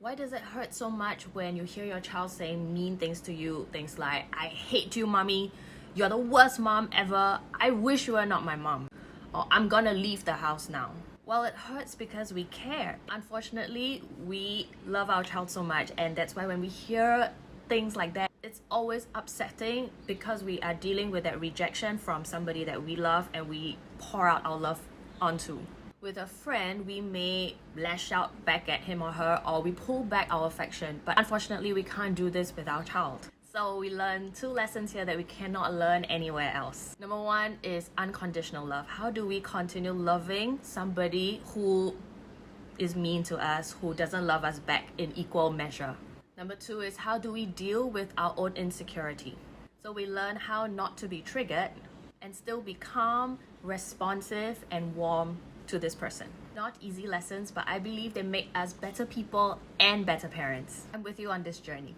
Why does it hurt so much when you hear your child saying mean things to you? Things like, I hate you, mommy. You're the worst mom ever. I wish you were not my mom. Or I'm gonna leave the house now. Well, it hurts because we care. Unfortunately, we love our child so much, and that's why when we hear things like that, it's always upsetting because we are dealing with that rejection from somebody that we love and we pour out our love onto. With a friend, we may lash out back at him or her, or we pull back our affection, but unfortunately we can't do this with our child. So we learn 2 lessons here that we cannot learn anywhere else. Number 1 is unconditional love. How do we continue loving somebody who is mean to us, who doesn't love us back in equal measure? Number 2 is how do we deal with our own insecurity? So we learn how not to be triggered and still be calm, responsive, and warm to this person. Not easy lessons, but I believe they make us better people and better parents. I'm with you on this journey.